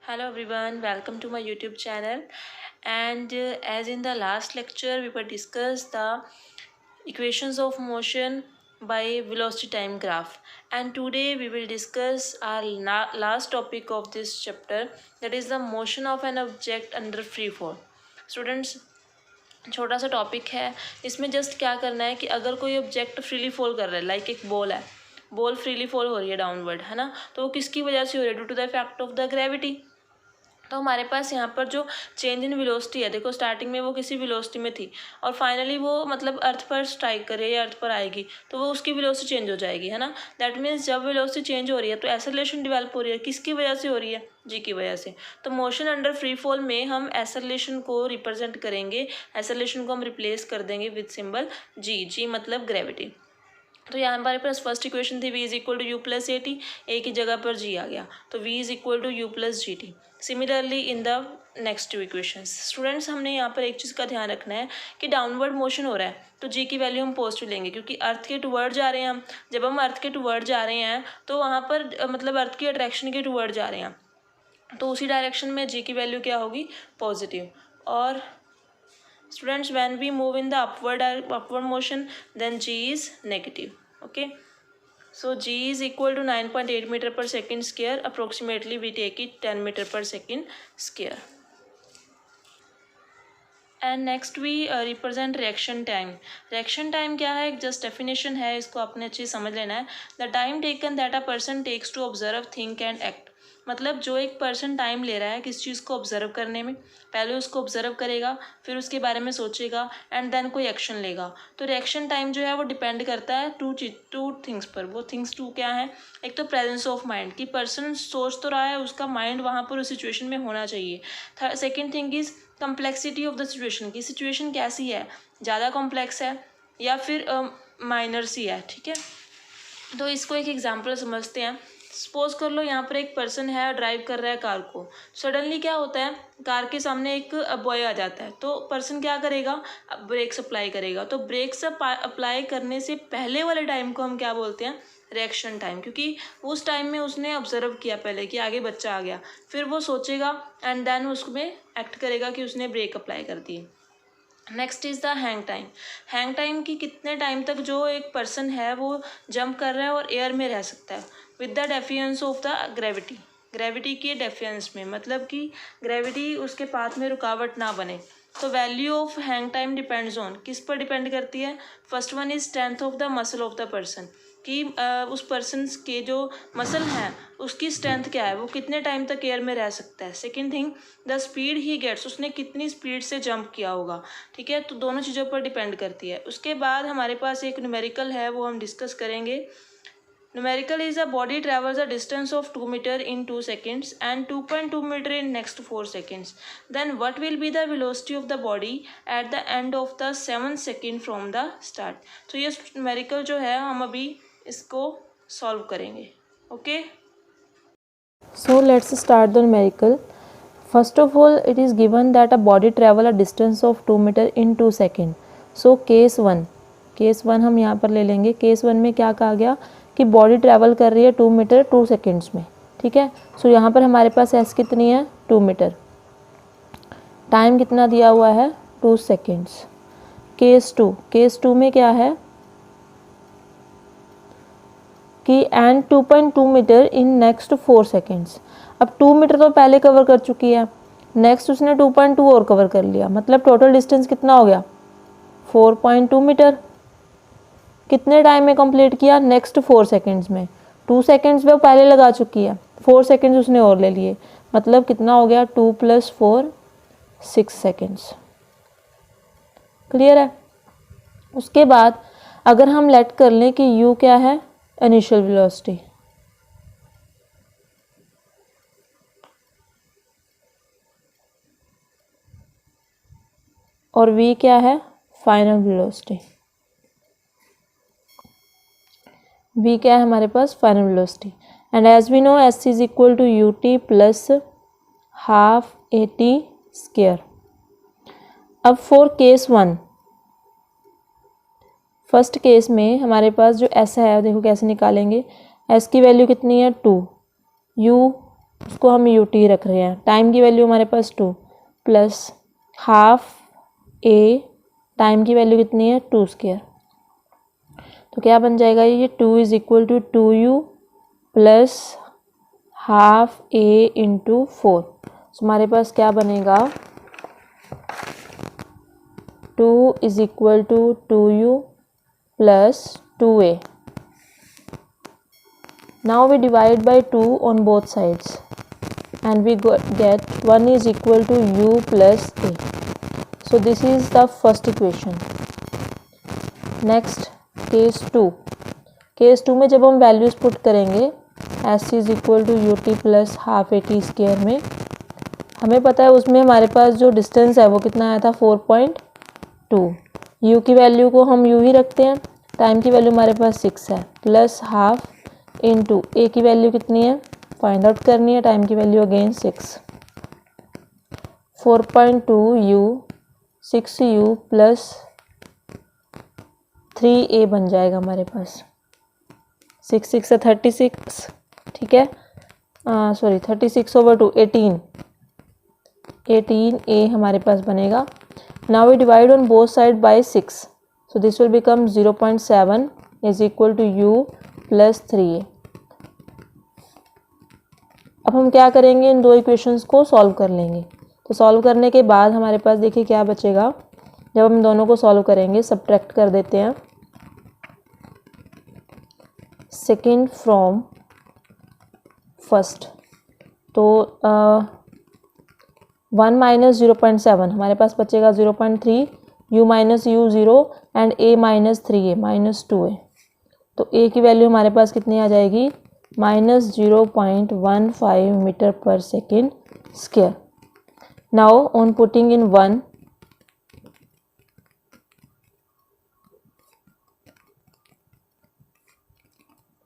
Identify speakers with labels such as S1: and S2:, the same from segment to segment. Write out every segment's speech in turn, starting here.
S1: Hello everyone, welcome to my YouTube channel. And as in the last lecture, we were discussed the equations of motion by velocity time graph. And today we will discuss our last topic of this chapter, that is the motion of an object under free fall. Students, छोटा सा topic है, इसमें just क्या करना है कि अगर कोई ऑब्जेक्ट फ्रीली फॉल कर रहा है, लाइक एक बॉल है, बॉल फ्रीली फॉल हो रही है डाउनवर्ड, है ना, तो वो किसकी वजह से हो रही है? Due to the effect of the gravity. तो हमारे पास यहाँ पर जो चेंज इन वेलोसिटी है, देखो स्टार्टिंग में वो किसी वेलोसिटी में थी और फाइनली वो मतलब अर्थ पर स्ट्राइक करे या अर्थ पर आएगी तो वो उसकी वेलोसिटी चेंज हो जाएगी, है ना। दैट मीन्स जब वेलोसिटी चेंज हो रही है तो एक्सेलरेशन डेवलप हो रही है, किसकी वजह से हो रही है? जी की वजह से। तो मोशन अंडर फ्री फॉल में हम एक्सेलरेशन को रिप्रेजेंट करेंगे, एक्सेलरेशन को हम रिप्लेस कर देंगे विद सिंबल जी। जी मतलब ग्रेविटी। तो यहाँ हमारे पास फर्स्ट इक्वेशन थी v is equal to u plus a t, a की जगह पर जी आ गया तो v is equal to u plus g t. Similarly in the next two equations, students हमने यहाँ पर एक चीज़ का ध्यान रखना है कि डाउनवर्ड मोशन हो रहा है तो जी की वैल्यू हम पॉजिटिव लेंगे, क्योंकि अर्थ के टुवर्ड जा रहे हैं हम। जब हम अर्थ के टुवर्ड जा रहे हैं तो वहाँ पर मतलब अर्थ की अट्रैक्शन के टुवर्ड जा रहे हैं, तो उसी डायरेक्शन में जी की वैल्यू क्या होगी? पॉजिटिव। और students, when we move in the upward motion, then g is negative. Okay, so g is equal to 9.8 meter per second square, approximately we take it 10 meter per second square. And next we represent reaction time. Reaction time क्या है? एक just definition है, इसको आपने अच्छे से समझ लेना है। The time taken that a person takes to observe, think and act. मतलब जो एक पर्सन टाइम ले रहा है किस चीज़ को ऑब्जर्व करने में, पहले उसको ऑब्जर्व करेगा, फिर उसके बारे में सोचेगा एंड देन कोई एक्शन लेगा। तो रिएक्शन टाइम जो है वो डिपेंड करता है टू थिंग्स पर। वो थिंग्स टू क्या है? एक तो प्रेजेंस ऑफ माइंड, कि पर्सन सोच तो रहा है, उसका माइंड वहाँ पर उस सिचुएशन में होना चाहिए। Second thing is complexity of the situation, की सिचुएशन कैसी है, ज़्यादा कॉम्प्लेक्स है या फिर माइनर सी है। ठीक है, तो इसको एक एग्जांपल समझते हैं। सपोज कर लो यहाँ पर एक पर्सन है, ड्राइव कर रहा है कार को। सडनली क्या होता है, कार के सामने एक बॉय आ जाता है, तो पर्सन क्या करेगा? ब्रेक्स अप्लाई करेगा। तो ब्रेक्स अप्लाई करने से पहले वाले टाइम को हम क्या बोलते हैं? रिएक्शन टाइम, क्योंकि उस टाइम में उसने ऑब्जर्व किया पहले कि आगे बच्चा आ गया, फिर वो सोचेगा एंड देन उसमें एक्ट करेगा कि उसने ब्रेक अप्लाई कर दी। Next is the hang time. Hang time की कितने टाइम तक जो एक पर्सन है वो जंप कर रहा है और एयर में रह सकता है with the defiance of the gravity. Gravity के डेफियंस में, मतलब कि ग्रेविटी उसके पाथ में रुकावट ना बने। तो value of hang time depends on, किस पर डिपेंड करती है? First one is strength of the muscle of the person, कि उस पर्सन के जो मसल हैं उसकी स्ट्रेंथ क्या है, वो कितने टाइम तक एयर में रह सकता है। Second thing, the speed he gets, उसने कितनी स्पीड से जंप किया होगा। ठीक है, तो दोनों चीज़ों पर डिपेंड करती है। उसके बाद हमारे पास एक न्यूमेरिकल है, वो हम डिस्कस करेंगे। Numerical is a body travels a distance of 2 meter in 2 seconds and 2.2 meter in next 4 seconds. Then what will be the velocity of the body at the end of the 7 second from the start. तो ये numerical जो है हम अभी इसको solve करेंगे। Okay,
S2: So let's start the numerical. First of all, it is given that a body travel a distance of 2 meter in 2 seconds. So case 1 हम यहाँ पर ले लेंगे। केस 1 में क्या कहा गया कि बॉडी ट्रैवल कर रही है 2 मीटर 2 सेकेंड्स में। ठीक है, सो यहाँ पर हमारे पास एस कितनी है? 2 मीटर। टाइम कितना दिया हुआ है? 2 सेकेंड्स। केस 2 में क्या है कि and 2.2 meter in next 4 seconds. अब 2 मीटर तो पहले कवर कर चुकी है, नेक्स्ट उसने 2.2 और कवर कर लिया, मतलब टोटल डिस्टेंस कितना हो गया? 4.2 मीटर। कितने टाइम में कंप्लीट किया? नेक्स्ट 4 सेकेंड्स में। 2 सेकेंड्स में वो पहले लगा चुकी है, 4 सेकेंड्स उसने और ले लिए, मतलब कितना हो गया? 2 + 4 6 सेकेंड्स। क्लियर है? उसके बाद अगर हम लेट कर लें कि u क्या है? इनिशियल वेलोसिटी, और v क्या है? Final velocity. v क्या है हमारे पास? Final velocity. And as we know s is equal to ut plus half at²। अब फॉर केस 1, फर्स्ट केस में हमारे पास जो s है देखो कैसे निकालेंगे। s की वैल्यू कितनी है? 2, u उसको हम यू टी रख रहे हैं। टाइम की वैल्यू हमारे पास 2 प्लस हाफ ए, टाइम की वैल्यू कितनी है 2 स्क्वायर, तो क्या बन जाएगा ये 2 is equal to 2u plus half a into 4। So हमारे पास क्या बनेगा 2 is equal to 2u plus 2a। Now we divide by 2 on both sides and we get 1 is equal to u plus a. So this is the first equation. Next case 2. Case 2 में जब हम values put करेंगे s is equal to u t plus half a t square में, हमें पता है उसमें हमारे पास जो डिस्टेंस है वो कितना आया था 4.2। u की वैल्यू को हम u ही रखते हैं, टाइम की वैल्यू हमारे पास 6 है, प्लस हाफ इनटू ए की वैल्यू कितनी है फाइंड आउट करनी है, टाइम की value again 6, 4.2u 6u plus 3a बन जाएगा हमारे पास, 6 6 से 36, ठीक है, सॉरी 36/2 18a हमारे पास बनेगा। Now we divide on both side by 6, so this will become 0.7 is equal to u plus 3a। अब हम क्या करेंगे, इन दो इक्वेशंस को सॉल्व कर लेंगे। तो सॉल्व करने के बाद हमारे पास देखिए क्या बचेगा, जब हम दोनों को सॉल्व करेंगे सब्ट्रैक्ट कर देते हैं, सेकेंड फ्रॉम फर्स्ट, तो 1 माइनस 0.7 हमारे पास बचेगा 0.3, u minus u 0 and a minus 3a minus 2a, तो a की वैल्यू हमारे पास कितनी आ जाएगी minus 0.15 meter per second square. Now on putting in 1,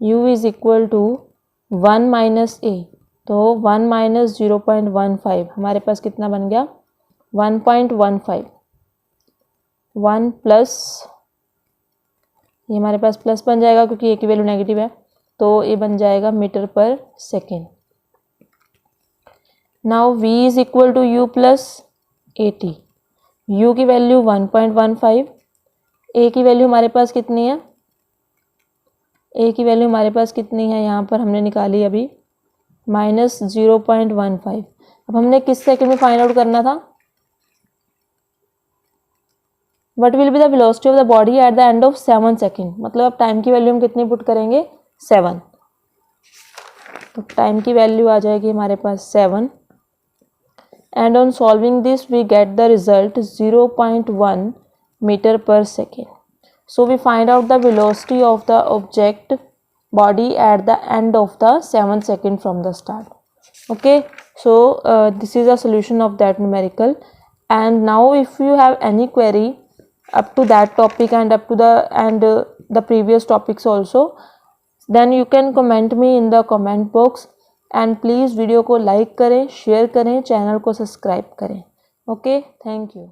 S2: u is equal to 1 minus a, तो 1 माइनस 0.15 हमारे पास कितना बन गया 1.15, 1 प्लस ये हमारे पास प्लस बन जाएगा क्योंकि a की वैल्यू नेगेटिव है, तो ये बन जाएगा meter per second. Now v is equal to u plus 80, u की वैल्यू 1.15, a की वैल्यू हमारे पास कितनी है, a की वैल्यू हमारे पास कितनी है यहाँ पर हमने निकाली अभी माइनस 0.15। अब हमने किस सेकंड में फाइंड आउट करना था, what will be the velocity of the body at the end of 7 second, मतलब अब टाइम की वैल्यू हम कितनी पुट करेंगे 7, तो टाइम की वैल्यू आ जाएगी हमारे पास 7 and on solving this we get the result 0.1 meter per second. So we find out the velocity of the object body at the end of the 7 second from the start. Okay, so this is a solution of that numerical. And now if you have any query up to that topic and up to the previous topics also, then you can comment me in the comment box and please video को like करें, share करें, channel को subscribe करें। Okay, thank you.